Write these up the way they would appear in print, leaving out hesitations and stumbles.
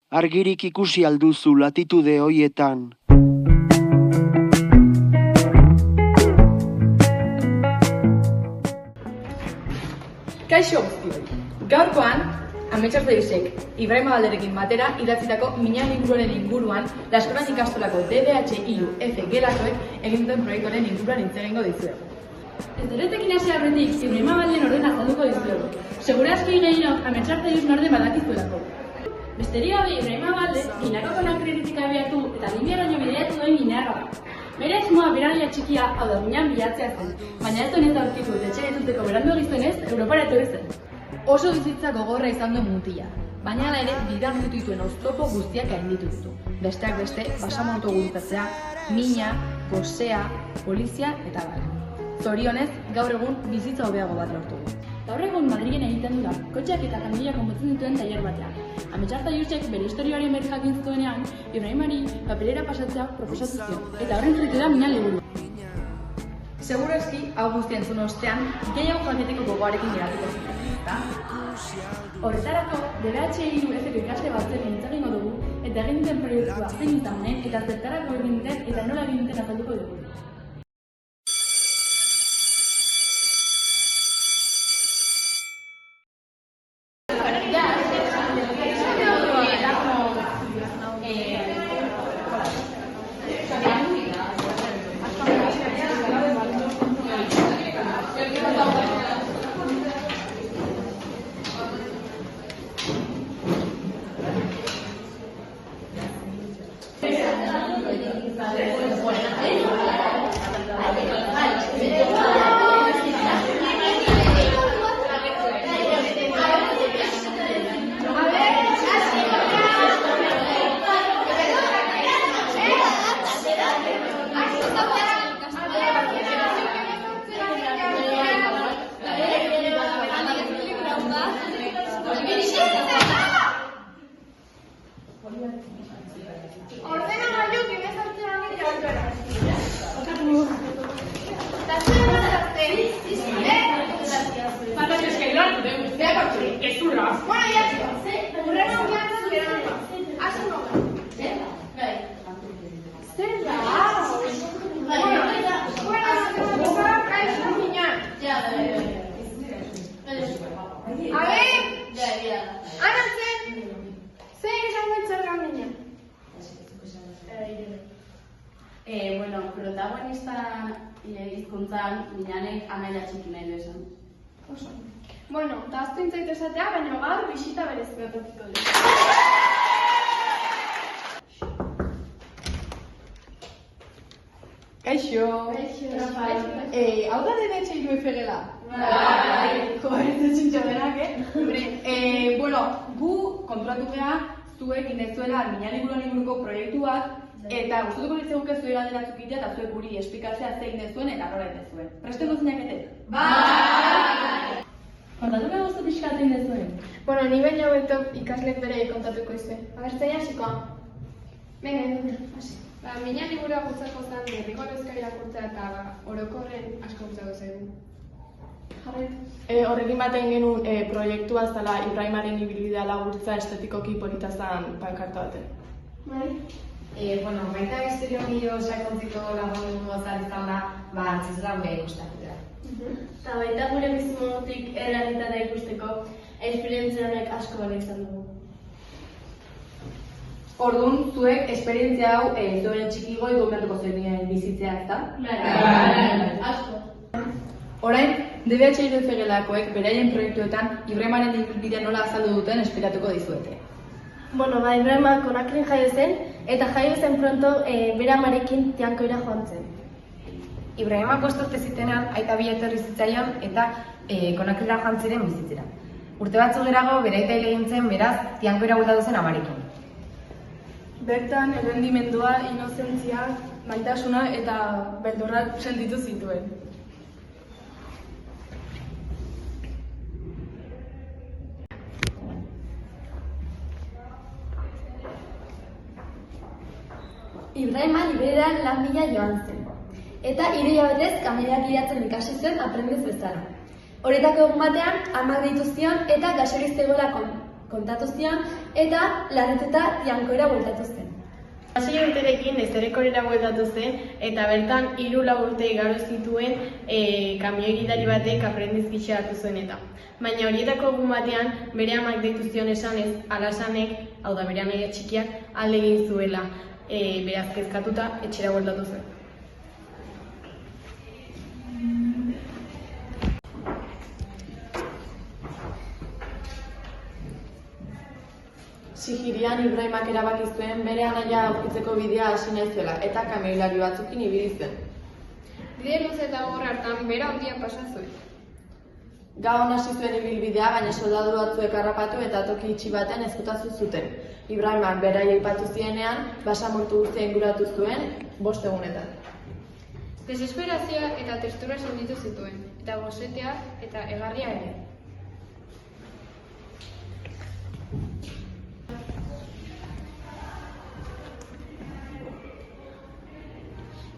Argirik ikusi alduzu latitude hoietan. Kaixo guztioi. Gaurkoan, Ametsartzaizek Ibrahim Abalderekin batera idatzitako mina liburuaren inguruan La Eskolan Ikastolako DBH-3F gelakoek egin duten proiektuaren inguruan hitz egingo dizuegu. Ezterretekin hasi aurretik, Ibrahim Abalden orden azalduko dizuegu. Segurazki gehienok Ametsartzaiz norden badakizuelako. Besterik gabe Ibrahim Abalde, ginakoko kritika abiatu eta Libiaraino bideratu duen ginarra da. Bere asmoa beraia txikia, hau da minan bilatzea zen, baina ez duen ez aurkitu eta etxea dituteko berandu egiztenez, Europara etorri zen. Oso bizitza gogorra izan du mutila, baina hala ere bidan dituen oztopo guztiak gainditu ditu. Besteak beste, basamauto gurutatzea, mina, gosea, polizia eta bar. Zorionez, gaur egun bizitza hobeago bat lortu du. Gaur egun Madrilen egiten dira, kotxeak eta kamioiak konpontzen dituen tailer batean. Ametsartzaizek bere historiaren berri jakin zuenean, Ibrahimari papelera pasatzea proposatu zion, eta horren fruitu da mina liburu. Segurazki, hau guztia entzun ostean, gehiago jakiteko gogoarekin geratuko zen, ezta? Horretarako, DBH-3F ikasle batzuen hitz egingo dugu, eta egin duten proiektua zein izan den, eta zertarako egin duten eta nola egin duten azalduko dugu. Protagonista hizkuntzan minanek anaia txiki nahi du esan. Oso. Bueno, eta aztu intzait esatea, baina gaur bisita berezi bat okiko du. Kaixo! Kaixo! Hau da DBH-3F gela? Bai! Joder, ez zintxo denak, Bueno, gu konturatu geha, zuek inezuela mina liburuan inguruko proiektuak, eta gustatuko litzeguke zuei galderatzuk egitea eta zuek guri esplikatzea zein dezuen eta nola dezuen. Presten duzinakete? Bai! Kontatuko guztu pixka zein dezuen? Bueno, ni baino beto ikaslek bere kontatuko izue. Abertzain hasiko. Venga, hasi. Mina liburua gutzako zen derrigorrezko irakurtzea eta orokorren asko gutzako zaigu. Horrekin baten genuen proiektua zela Ibrahimaren ibilbidea laburtza estetikoki polita zen pankarta baten. Bai? Baita historio milo sakontziko lagundu azal izan da, antzizra gure ikustakutea. Eta baita gure bizimonotik errealitatea ikusteko, esperientzianek asko bale izan dugu. Orduan, zuek esperientzia hau zuen txikigoi gomendatuko zenien bizitzea, ezta? Bai, asko. Orain, DBH-3F gelakoek beraien proiektuetan Ibrahimaren ibilbidea nola azaldu duten esplikatuko dizuete. Bueno, Ibrahima Konakrin jaio zen, eta jaio zen pronto bere amarekin Tiankoira joan zen. Ibrahima 5 urte zitenean aita bi etorri zitzaion eta Konakrira joan ziren bizitzera. Urte batzuk gerago bere aita hil egin zen, beraz Tiankoira bueltatu zen amarekin. Bertan, errendimendua, inozentzia, maitasuna eta beldurra sentitu zituen. Ibrahima Libereran lan bila joan zen. Eta 3 hilabetez kamioiak gidatzen ikasi zuen aprendiz bezala. Horietako egun batean, amak deitu zion eta gaixorik zegoela kontatu zian eta larrituta Tiankoira bueltatu zen. 6 urterekin Ezerekorera bueltatu zen eta bertan 3-4 urte igaro zituen kamioi gidari batek aprendiz gisa hartu zuen eta. Baina horietako egun batean bere amak deitu zion esanez, Alasanek, hau da bere anaia txikiak, alde egin zuela beraz kezkatuta etxera bueltatu zen. Sigirian Ibrahimak erabaki zuen bere anaia aurkitzeko bidea hasi nahi zuela eta kamioilari batzukin ibili zen. Bide luze eta gogor hartan bera handia pasa zuen. Gabon hasi zuen ibilbidea, baina soldadu batzuek harrapatu eta toki itxi baten ezkutatu zuten. Ibrahimak beraia aipatu zienean, basamortu guztia inguratu zuen 5 egunetan. Desesperazioa eta tristura sentitu zituen, eta gosetea eta egarria ere.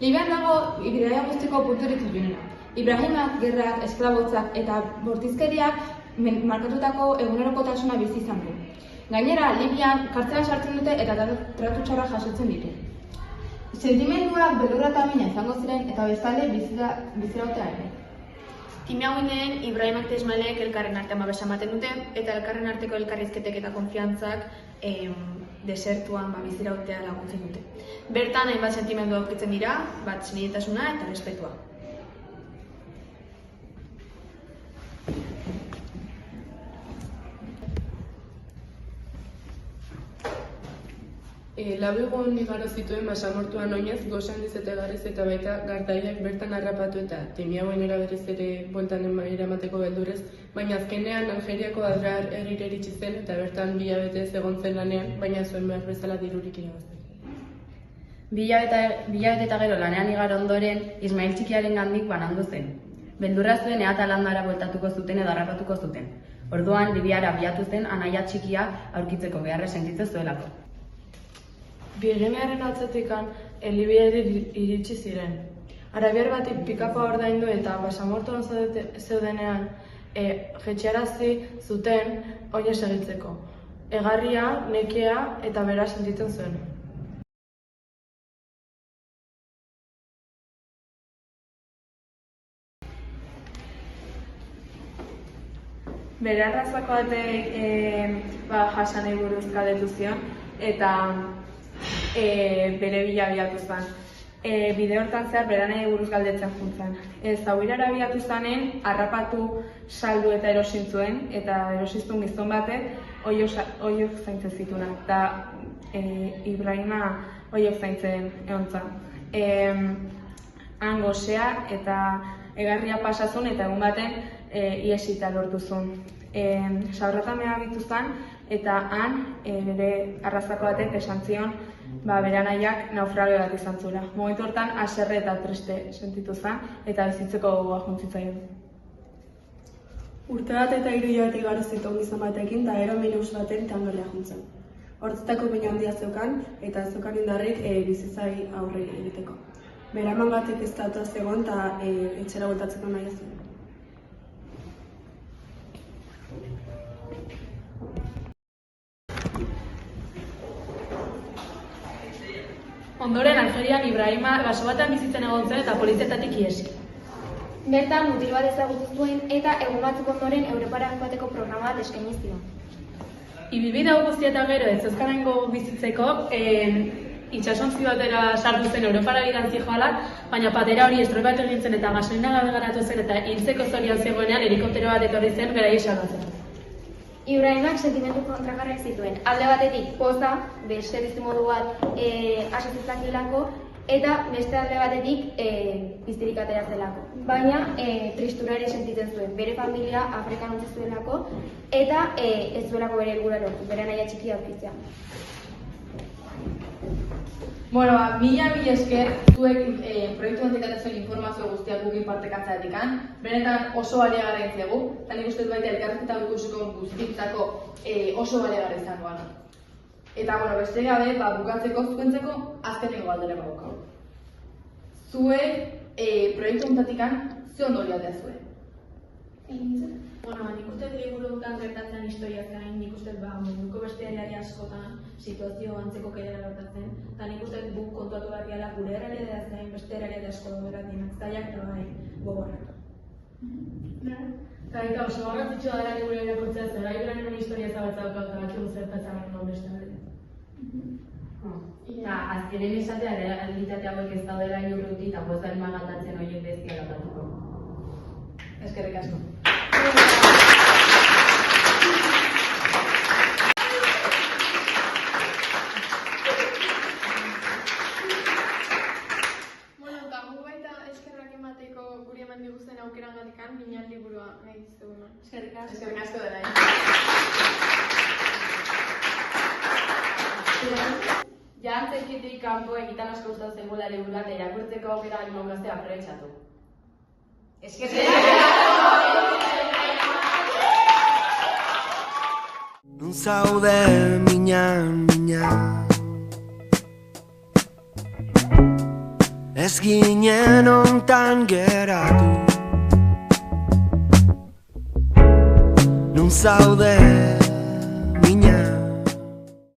Libian dago bidaia guztiko punturik ilunena. Ibrahimak, gerrak, esklabotzak eta bortizkeriak markatutako egunerokotasuna bizi izan du. Gainera, Libian kartzelan sartzen dute eta tratu txarra jasotzen ditu. Sentimenduak beldurra eta mina izango ziren eta bestalde bizirautea ere. Timiaguinen, Ibrahimak eta Ismaelek elkarren artean babesa ematen dute eta elkarren arteko elkarrizketek eta konfiantzak desertuan bizirautea laguntzen dute. Bertan hainbat sentimendu aurkitzen dira, bat senidetasuna eta respetua. Labegon igaro zituen basamortuan oinez, Gosandiz eta Garrez eta baita Gartaiak bertan harrapatu eta Timiaguinera berriz ere bueltan eramateko beldurrez, baina azkenean Algeriako Adrar herrira iritsi zen eta bertan 2 hilabete egon zen lanean, baina zuen behar bezala dirurik irabazten. 2 hilabete eta gero lanean igaro ondoren, Ismael txikiaren gandik banandu zen. Beldurra zuen ea Talandara bueltatuko zuten edo harrapatuko zuten. Orduan, Libiara abiatu zen anaia txikia aurkitzeko beharra sentitzen zuelako. Birgenearen atzetikan Libiara iritsi ziren. Arabiar bat pikapa ordaindu eta basamortuan zeudenean jetxearazi zuten oinez segitzeko. Egarria, nekea eta bera sentitzen zuen. Bere arrazako batek Hasanei buruz galdetu zion eta bere bila abiatu zen. Bide hortan zehar beranei buruz galdetzen juntzen. Zauirara abiatu zanen, harrapatu, saldu eta erosin zuen, eta erosiztun gizon batek oiok zaintzen zituna. Eta Ibrahima oiok zaintzen egon zen. Han gozea eta egarria pasazun eta egun baten iesita lortu zuen. Saurratamea abitu zen eta han bere arrazako batek esan zion bere anaiak naufrage bat izan zuela. Momentu hortan haserre eta triste sentitu zen eta bizitzeko gogoa juntzitzaion. Urte bat eta 3 hilabete igaro zituen gizon batekin eta gero minus baten Tiankoira juntzen. Hortzetako baina handia zeukan eta zeukan indarrik bizitzai aurre egiteko. Bere aman batek ez da zegoen eta etxera bueltatzeko nahi zuen. Ondoren, Algerian Ibrahima baso batean bizitzen egon zen eta polizietatik ihesi. Bertan mutil bat ezagutu zuen eta egun batzuk ondoren Europara joateko programa bat eskaini zion. Ibilbide hau guztia eta gero ez euskarango bizitzeko itsasontzi batera sartu zen Europara bidan zijoala, baina patera hori estroi bat egin zen eta gasolina gabe garatu zen eta hiltzeko zorian zegoenean helikoptero bat etorri zen beraiei salbatzen. Ibrahimak sentimendu kontrajarriak zituen. Alde batetik poza, beste bizimodu bat hasi zezakilako, eta beste alde batetik piztirik atera zelako. Baina tristura ere sentitzen zuen. Bere familia Afrikan utzi zuelako eta ez zuelako bere helburua lortu, bere anaia txikia aurkitzea. Bueno, mila esker zuek proiektu honetatik zuen informazio guztiak gukin partekatzeatik benetan oso baliagarria itzegu, eta nik uste baita elkarrizketa ikusiko guztientzako oso baliagarria izango gara. Eta, beste gabe, bukatzeko zuentzeko azkeneko galdera badaukagu. Zuek proiektu honetatik ze ondorio atea zuen? Bueno, nik uste liburuetan gertatzen historiaz gain, nik uste munduko beste herrialde askotan situazio antzeko dela gertatzen, eta nik uste guk kontuatu behar diala gure herrialdeaz gain beste herrialde asko dauderak dinamitzaileak eta bai gogorrak. Eta oso garrantzitsua dela liburu irakurtzea, zera Ibrahimen historia zabaltza daukat eta bakigu zertatzen non beste alde. Eta azkenen esatea realitate hauek ez daudela inurruti eta poz da magaldatzen horien bestia gatatuko. Eskerrik asko. guri eman diguzten aukerangatikan Miñan liburua nahi dizugu. Eskerrik asko dela. Jantzekitik kanpo egitan asko gustatu zegoela liburua eta irakurtzeko aukera animaukaztea aprobetxatu. Non zaude minan, ez ginen ontan geratu. Non zaude